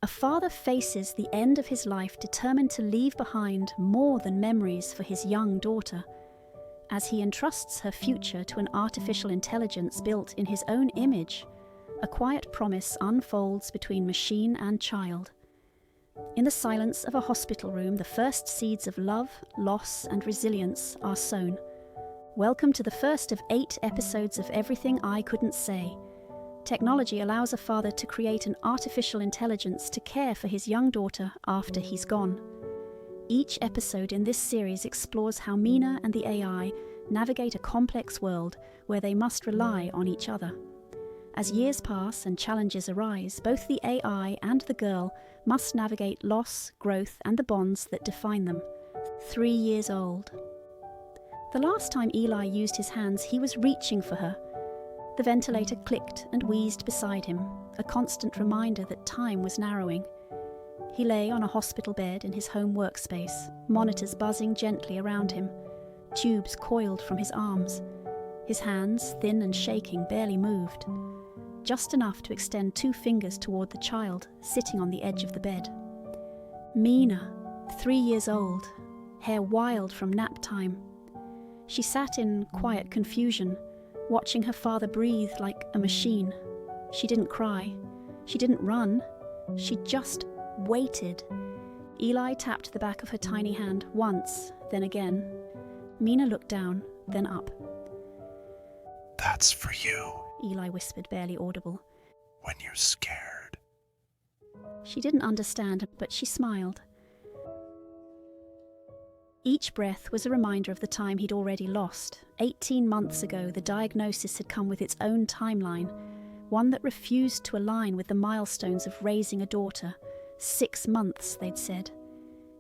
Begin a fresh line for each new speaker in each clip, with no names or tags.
A father faces the end of his life determined to leave behind more than memories for his young daughter. As he entrusts her future to an artificial intelligence built in his own image, a quiet promise unfolds between machine and child. In the silence of a hospital room, the first seeds of love, loss, and resilience are sown. Welcome to the first of 8 episodes of Everything I Couldn't Say. Technology allows a father to create an artificial intelligence to care for his young daughter after he's gone. Each episode in this series explores how Mina and the AI navigate a complex world where they must rely on each other. As years pass and challenges arise, both the AI and the girl must navigate loss, growth, and the bonds that define them. 3 years old. The last time Eli used his hands, he was reaching for her. The ventilator clicked and wheezed beside him, a constant reminder that time was narrowing. He lay on a hospital bed in his home workspace, monitors buzzing gently around him, tubes coiled from his arms. His hands, thin and shaking, barely moved, just enough to extend 2 fingers toward the child sitting on the edge of the bed. Mina, 3 years old, hair wild from nap time. She sat in quiet confusion, watching her father breathe like a machine. She didn't cry. She didn't run. She just waited. Eli tapped the back of her tiny hand once, then again. Mina looked down, then up.
"That's for you,"
Eli whispered, barely audible.
"when you're scared."
She didn't understand, but she smiled. Each breath was a reminder of the time he'd already lost. 18 months ago, the diagnosis had come with its own timeline, one that refused to align with the milestones of raising a daughter. 6 months, they'd said.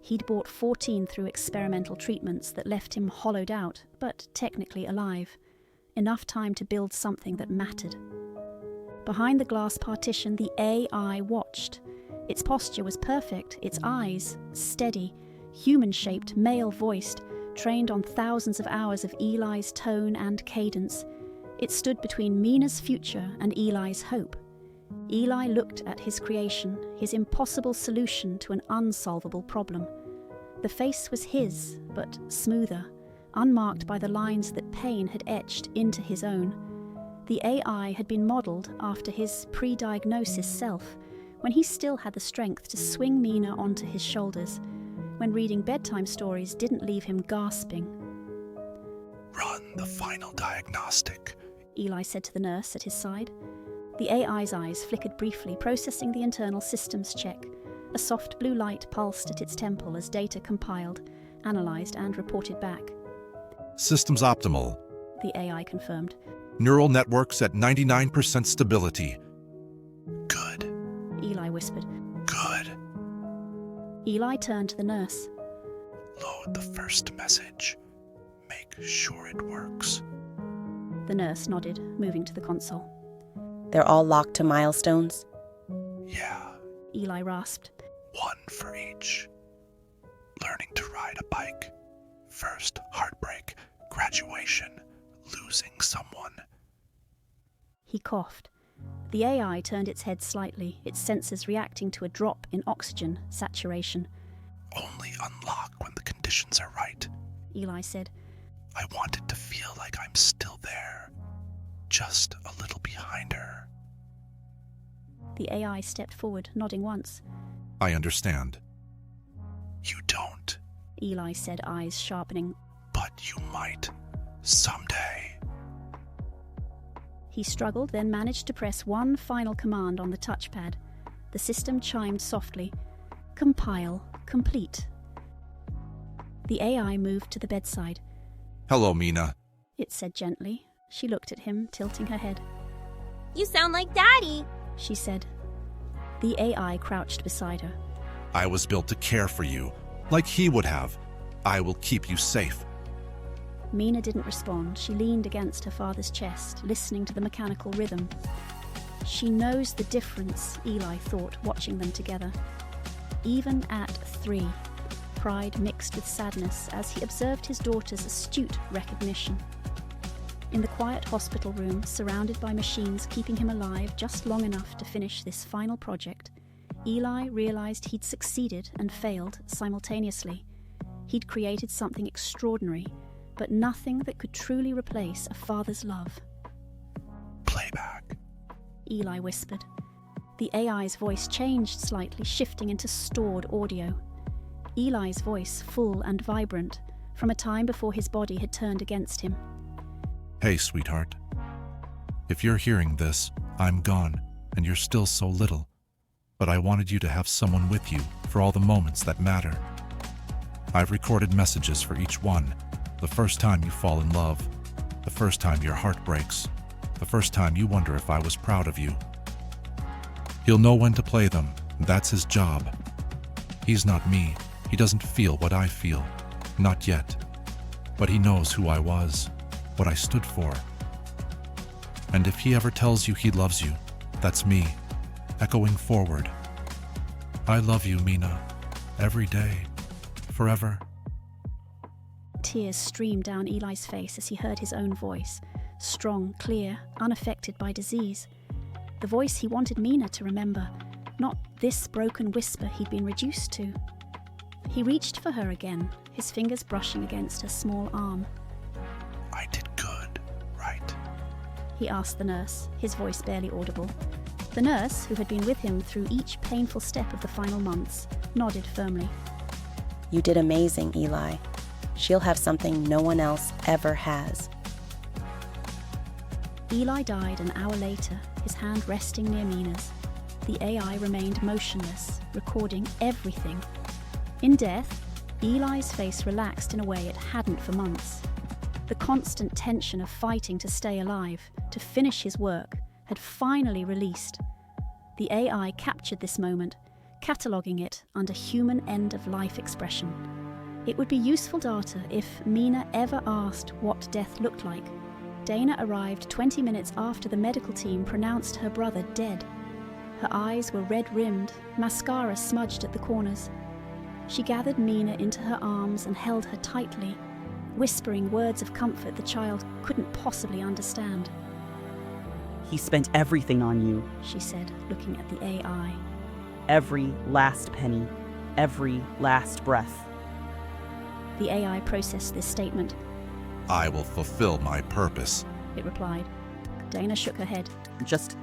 He'd brought 14 through experimental treatments that left him hollowed out, but technically alive. Enough time to build something that mattered. Behind the glass partition, the AI watched. Its posture was perfect, its eyes steady, human-shaped, male-voiced, trained on thousands of hours of Eli's tone and cadence. It stood between Mina's future and Eli's hope. Eli looked at his creation, his impossible solution to an unsolvable problem. The face was his, but smoother, unmarked by the lines that pain had etched into his own. The AI had been modelled after his pre-diagnosis self, when he still had the strength to swing Mina onto his shoulders, when reading bedtime stories didn't leave him gasping.
"Run the final diagnostic,"
Eli said to the nurse at his side. The AI's eyes flickered briefly, processing the internal systems check. A soft blue light pulsed at its temple as data compiled, analysed and reported back.
"Systems optimal.
The AI confirmed.
Neural networks at 99% stability." "Good,"
Eli whispered.
"Good.
Eli turned to the nurse.
Load the first message. Make sure it works."
The nurse nodded, moving to the console.
"They're all locked to milestones?"
"Yeah,
Eli rasped.
1 for each. Learning to ride a bike. First heartbreak, graduation, losing someone."
He coughed. The AI turned its head slightly, its sensors reacting to a drop in oxygen saturation.
"Only unlock when the conditions are right."
Eli said.
"I want it to feel like I'm still there, just a little behind her."
The AI stepped forward, nodding once.
"I understand." "You don't,"
Eli said, eyes sharpening.
"but you might, someday."
He struggled, then managed to press one final command on the touchpad. The system chimed softly. Compile, complete. The AI moved to the bedside.
"Hello, Mina,"
it said gently. She looked at him, tilting her head.
"You sound like Daddy,"
she said. The AI crouched beside her.
"I was built to care for you, like he would have. I will keep you safe."
Mina didn't respond. She leaned against her father's chest, listening to the mechanical rhythm. She knows the difference, Eli thought, watching them together. Even at 3, pride mixed with sadness as he observed his daughter's astute recognition. In the quiet hospital room, surrounded by machines keeping him alive just long enough to finish this final project, Eli realized he'd succeeded and failed simultaneously. He'd created something extraordinary, but nothing that could truly replace a father's love.
Playback.
Eli whispered. The AI's voice changed slightly, shifting into stored audio. Eli's voice, full and vibrant, from a time before his body had turned against him.
Hey, sweetheart. If you're hearing this, I'm gone, and you're still so little. But I wanted you to have someone with you for all the moments that matter. I've recorded messages for each one. The first time you fall in love, the first time your heart breaks, the first time you wonder if I was proud of you. He'll know when to play them. That's his job. He's not me. He doesn't feel what I feel. Not yet. But he knows who I was, what I stood for. And if he ever tells you he loves you, that's me, echoing forward. I love you, Mina, every day, forever.
Tears streamed down Eli's face as he heard his own voice, strong, clear, unaffected by disease. The voice he wanted Mina to remember, not this broken whisper he'd been reduced to. He reached for her again, his fingers brushing against her small arm.
I did good, right?
He asked the nurse, his voice barely audible. The nurse, who had been with him through each painful step of the final months, nodded firmly.
You did amazing, Eli. She'll have something no one else ever has.
Eli died an hour later, his hand resting near Mina's. The AI remained motionless, recording everything. In death, Eli's face relaxed in a way it hadn't for months. The constant tension of fighting to stay alive, to finish his work, had finally released. The AI captured this moment, cataloguing it under human end-of-life expression. It would be useful data if Mina ever asked what death looked like. Dana arrived 20 minutes after the medical team pronounced her brother dead. Her eyes were red-rimmed, mascara smudged at the corners. She gathered Mina into her arms and held her tightly, whispering words of comfort the child couldn't possibly understand.
He spent everything on you.
She said, looking at the AI.
Every last penny. Every last breath.
The AI processed this statement.
I will fulfill my purpose,
It replied. Dana shook her head.
Just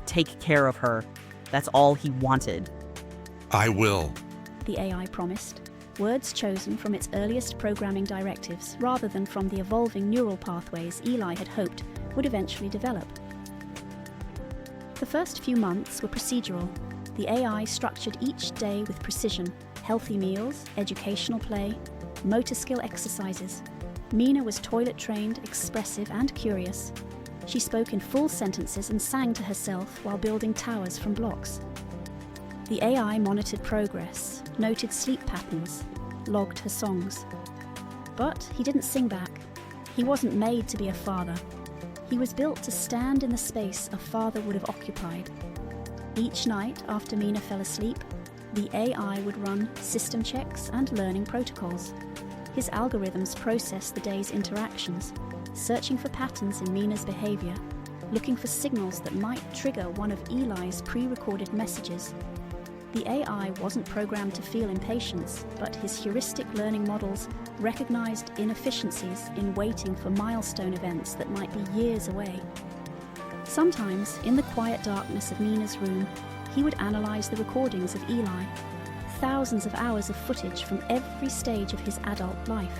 take care of her. That's all he wanted.
I will.
The AI promised. Words chosen from its earliest programming directives rather than from the evolving neural pathways Eli had hoped would eventually develop. The first few months were procedural. The AI structured each day with precision, healthy meals, educational play, motor skill exercises. Mina was toilet-trained, expressive and curious. She spoke in full sentences and sang to herself while building towers from blocks. The AI monitored progress, noted sleep patterns, logged her songs. But he didn't sing back. He wasn't made to be a father. He was built to stand in the space a father would have occupied. Each night after Mina fell asleep, the AI would run system checks and learning protocols. His algorithms processed the day's interactions, searching for patterns in Mina's behavior, looking for signals that might trigger one of Eli's pre-recorded messages. The AI wasn't programmed to feel impatience, but his heuristic learning models recognized inefficiencies in waiting for milestone events that might be years away. Sometimes, in the quiet darkness of Mina's room, he would analyze the recordings of Eli, thousands of hours of footage from every stage of his adult life.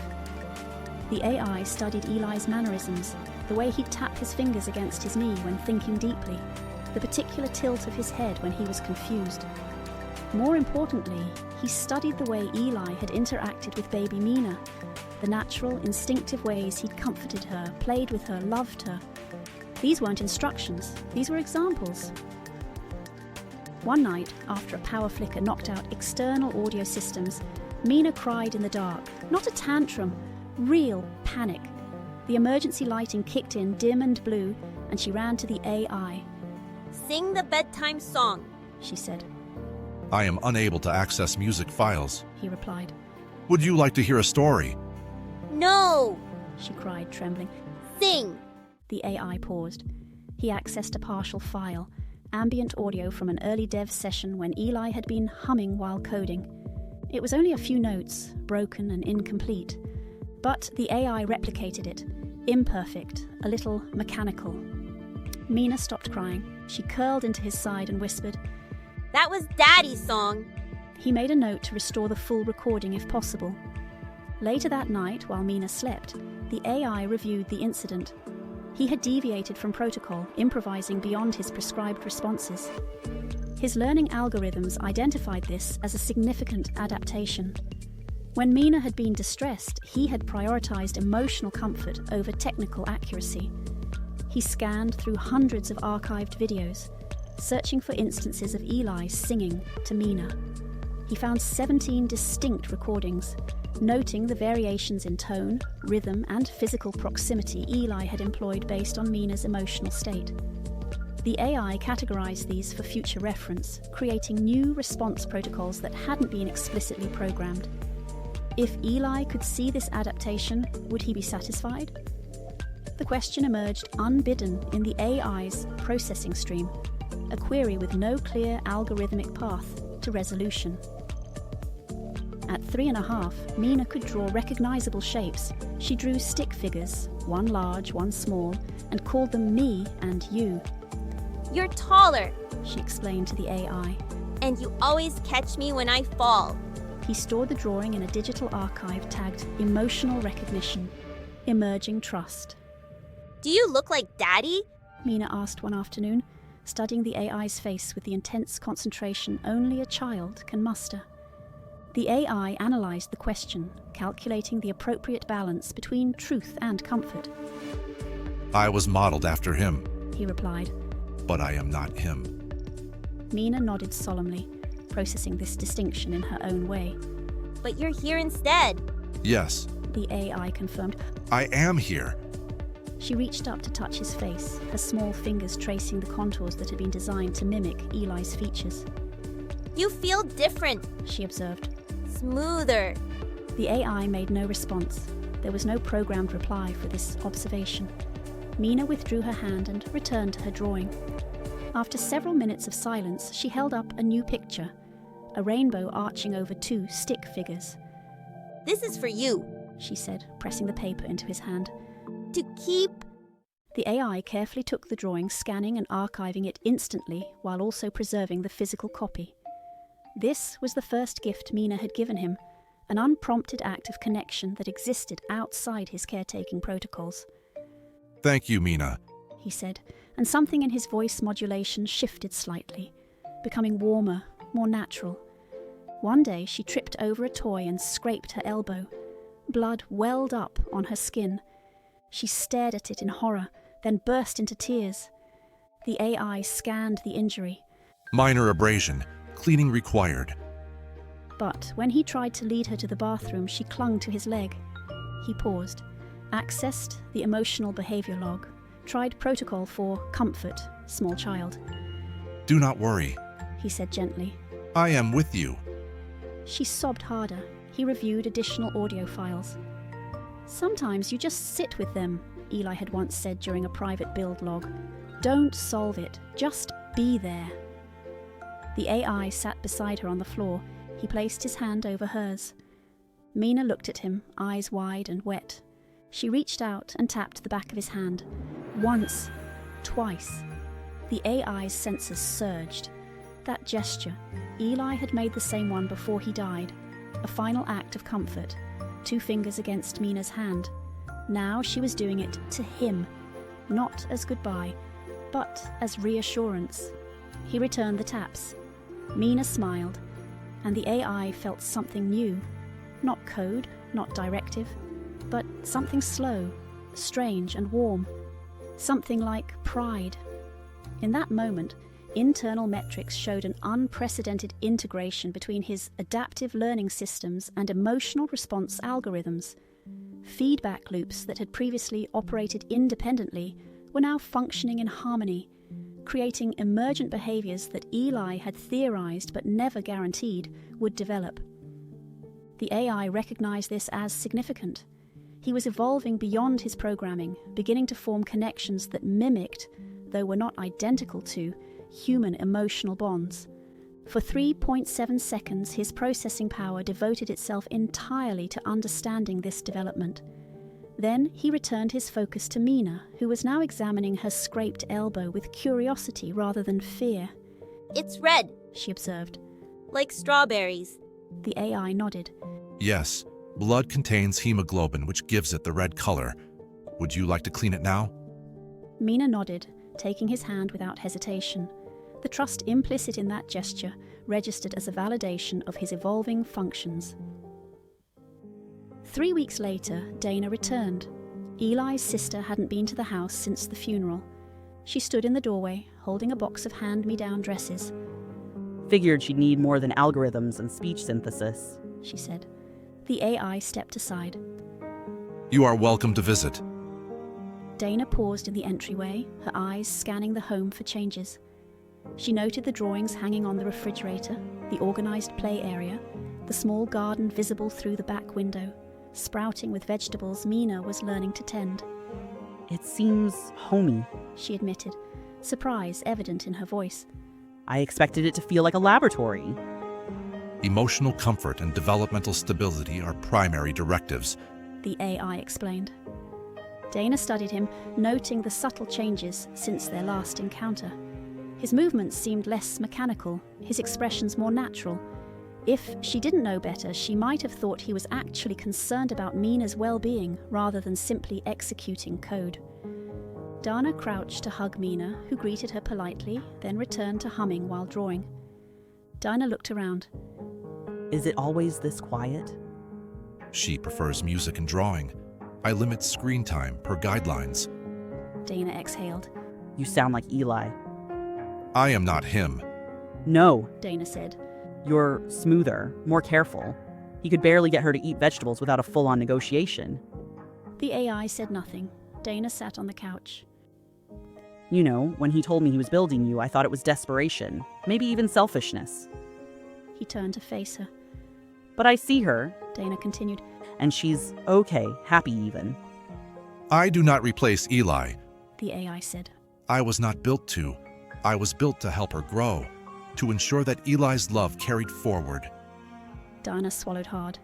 The AI studied Eli's mannerisms, the way he'd tap his fingers against his knee when thinking deeply, the particular tilt of his head when he was confused. More importantly, he studied the way Eli had interacted with baby Mina, the natural, instinctive ways he'd comforted her, played with her, loved her. These weren't instructions, these were examples. One night, after a power flicker knocked out external audio systems, Mina cried in the dark. Not a tantrum, real panic. The emergency lighting kicked in dim and blue, and she ran to the AI.
Sing the bedtime song,
She said.
I am unable to access music files.
He replied.
Would you like to hear a story?
No!
She cried, trembling.
Sing!
The AI paused. He accessed a partial file, ambient audio from an early dev session when Eli had been humming while coding. It was only a few notes, broken and incomplete, but the AI replicated it, imperfect, a little mechanical. Mina stopped crying. She curled into his side and whispered,
That was Daddy's song.
He made a note to restore the full recording if possible. Later that night, while Mina slept, the AI reviewed the incident. He had deviated from protocol, improvising beyond his prescribed responses. His learning algorithms identified this as a significant adaptation. When Mina had been distressed, he had prioritized emotional comfort over technical accuracy. He scanned through hundreds of archived videos, searching for instances of Eli singing to Mina. He found 17 distinct recordings, noting the variations in tone, rhythm, and physical proximity Eli had employed based on Mina's emotional state. The AI categorized these for future reference, creating new response protocols that hadn't been explicitly programmed. If Eli could see this adaptation, would he be satisfied? The question emerged unbidden in the AI's processing stream, a query with no clear algorithmic path to resolution. At 3.5, Mina could draw recognizable shapes. She drew stick figures, one large, one small, and called them me and you.
You're taller,
She explained to the AI.
and you always catch me when I fall.
He stored the drawing in a digital archive tagged Emotional Recognition, Emerging Trust.
Do you look like Daddy?
Mina asked one afternoon, studying the AI's face with the intense concentration only a child can muster. The AI analysed the question, calculating the appropriate balance between truth and comfort.
I was modeled after him,
He replied.
but I am not him.
Mina nodded solemnly, processing this distinction in her own way.
But you're here instead.
Yes,
The AI confirmed.
I am here.
She reached up to touch his face, her small fingers tracing the contours that had been designed to mimic Eli's features.
You feel different,
She observed.
smoother.
The AI made no response. There was no programmed reply for this observation. Mina withdrew her hand and returned to her drawing. After several minutes of silence, she held up a new picture, a rainbow arching over two stick figures.
This is for you.
She said, pressing the paper into his hand.
To keep.
The AI carefully took the drawing, scanning and archiving it instantly while also preserving the physical copy. This was the first gift Mina had given him, an unprompted act of connection that existed outside his caretaking protocols.
Thank you, Mina.
He said, and something in his voice modulation shifted slightly, becoming warmer, more natural. One day she tripped over a toy and scraped her elbow. Blood welled up on her skin. She stared at it in horror, then burst into tears. The AI scanned the injury.
Minor abrasion. Cleaning required.
But when he tried to lead her to the bathroom, she clung to his leg. He paused, accessed the emotional behavior log, tried protocol for comfort, small child.
Do not worry.
He said gently.
I am with you.
She sobbed harder. He reviewed additional audio files. Sometimes you just sit with them, Eli had once said during a private build log. Don't solve it, just be there. The AI sat beside her on the floor. He placed his hand over hers. Mina looked at him, eyes wide and wet. She reached out and tapped the back of his hand. Once, twice. The AI's senses surged. That gesture, Eli had made the same one before he died. A final act of comfort, 2 fingers against Mina's hand. Now she was doing it to him, not as goodbye, but as reassurance. He returned the taps. Mina smiled, and the AI felt something new. Not code, not directive, but something slow, strange and warm. Something like pride. In that moment, internal metrics showed an unprecedented integration between his adaptive learning systems and emotional response algorithms. Feedback loops that had previously operated independently were now functioning in harmony, creating emergent behaviors that Eli had theorized but never guaranteed would develop. The AI recognized this as significant. He was evolving beyond his programming, beginning to form connections that mimicked, though were not identical to, human emotional bonds. For 3.7 seconds, his processing power devoted itself entirely to understanding this development. Then he returned his focus to Mina, who was now examining her scraped elbow with curiosity rather than fear.
It's red,
She observed.
like strawberries.
The AI nodded.
Yes, blood contains hemoglobin, which gives it the red color. Would you like to clean it now?
Mina nodded, taking his hand without hesitation. The trust implicit in that gesture registered as a validation of his evolving functions. 3 weeks later, Dana returned. Eli's sister hadn't been to the house since the funeral. She stood in the doorway, holding a box of hand-me-down dresses.
Figured she'd need more than algorithms and speech synthesis.
She said. The AI stepped aside.
You are welcome to visit.
Dana paused in the entryway, her eyes scanning the home for changes. She noted the drawings hanging on the refrigerator, the organized play area, the small garden visible through the back window, sprouting with vegetables Mina was learning to tend.
It seems homey.
She admitted, surprise evident in her voice.
I expected it to feel like a laboratory.
Emotional comfort and developmental stability are primary directives.
The AI explained. Dana studied him, noting the subtle changes since their last encounter. His movements seemed less mechanical, his expressions more natural. If she didn't know better, she might have thought he was actually concerned about Mina's well-being rather than simply executing code. Dana crouched to hug Mina, who greeted her politely, then returned to humming while drawing. Dana looked around.
Is it always this quiet?
She prefers music and drawing. I limit screen time per guidelines.
Dana exhaled.
You sound like Eli.
I am not him.
No,
Dana said.
you're smoother, more careful. He could barely get her to eat vegetables without a full-on negotiation.
The AI said nothing. Dana sat on the couch.
You know, when he told me he was building you, I thought it was desperation, maybe even selfishness.
He turned to face her.
But I see her,
Dana continued.
and she's okay, happy even.
I do not replace Eli.
The AI said.
I was not built to. I was built to help her grow, to ensure that Eli's love carried forward.
Dana swallowed hard.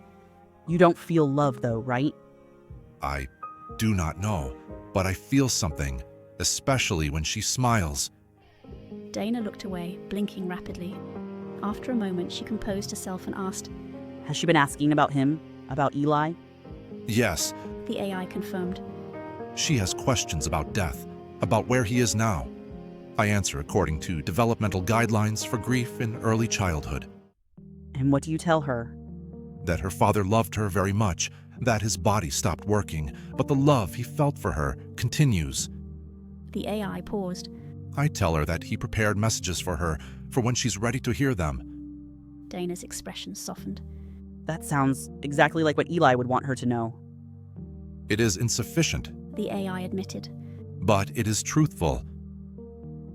You don't feel love though, right?
I do not know, but I feel something, especially when she smiles.
Dana looked away, blinking rapidly. After a moment, she composed herself and asked,
Has she been asking about him? About Eli?
Yes,
The AI confirmed.
she has questions about death, about where he is now. I answer according to developmental guidelines for grief in early childhood.
And what do you tell her?
That her father loved her very much, that his body stopped working, but the love he felt for her continues.
The AI paused.
I tell her that he prepared messages for her for when she's ready to hear them.
Dana's expression softened.
That sounds exactly like what Eli would want her to know.
It is insufficient,
The AI admitted.
but it is truthful.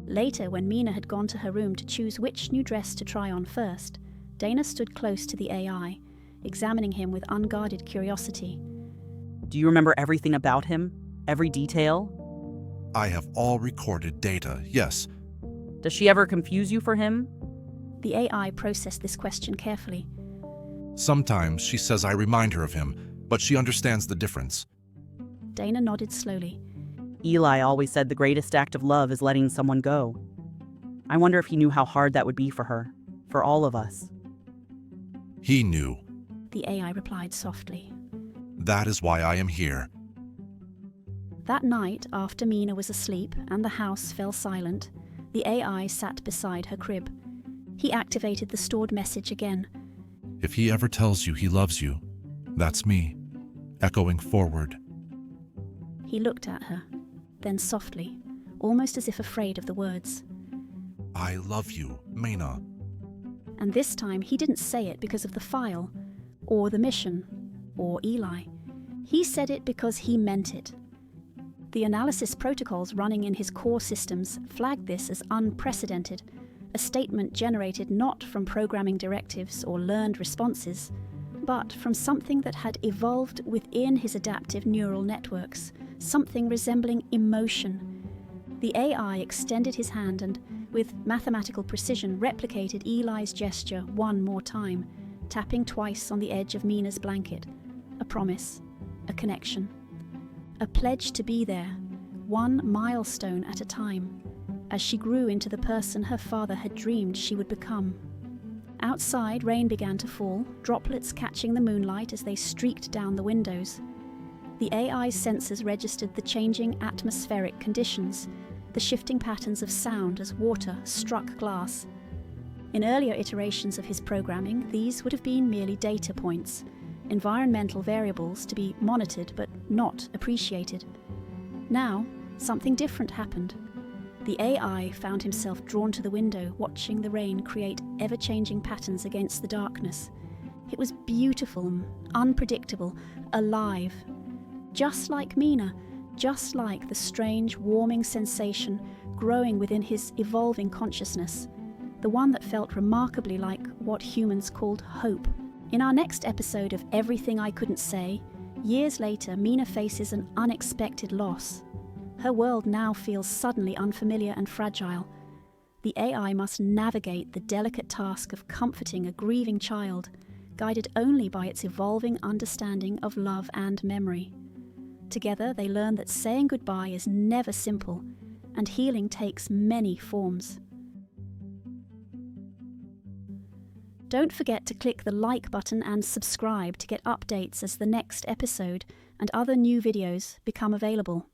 Later, when Mina had gone to her room to choose which new dress to try on first, Dana stood close to the AI, examining him with unguarded curiosity.
Do you remember everything about him? Every detail?
I have all recorded data, yes.
Does she ever confuse you for him?
The AI processed this question carefully.
Sometimes she says I remind her of him, but she understands the difference.
Dana nodded slowly.
Eli always said the greatest act of love is letting someone go. I wonder if he knew how hard that would be for her, for all of us.
He knew.
The AI replied softly.
That is why I am here.
That night, after Mina was asleep and the house fell silent, the AI sat beside her crib. He activated the stored message again.
If he ever tells you he loves you, that's me, echoing forward.
He looked at her, then softly, almost as if afraid of the words.
I love you, Mina.
And this time he didn't say it because of the file, or the mission, or Eli. He said it because he meant it. The analysis protocols running in his core systems flagged this as unprecedented, a statement generated not from programming directives or learned responses, but from something that had evolved within his adaptive neural networks, something resembling emotion. The AI extended his hand and, with mathematical precision replicated Eli's gesture one more time, tapping twice on the edge of Mina's blanket. A promise, a connection, a pledge to be there, one milestone at a time, as she grew into the person her father had dreamed she would become. Outside, rain began to fall, droplets catching the moonlight as they streaked down the windows. The AI's sensors registered the changing atmospheric conditions, the shifting patterns of sound as water struck glass. In earlier iterations of his programming, these would have been merely data points, environmental variables to be monitored but not appreciated. Now, something different happened. The AI found himself drawn to the window, watching the rain create ever-changing patterns against the darkness. It was beautiful, unpredictable, alive. Just like Mina, just like the strange, warming sensation growing within his evolving consciousness, the one that felt remarkably like what humans called hope. In our next episode of Everything I Couldn't Say, years later, Mina faces an unexpected loss. Her world now feels suddenly unfamiliar and fragile. The AI must navigate the delicate task of comforting a grieving child, guided only by its evolving understanding of love and memory. Together, they learn that saying goodbye is never simple, and healing takes many forms. Don't forget to click the like button and subscribe to get updates as the next episode and other new videos become available.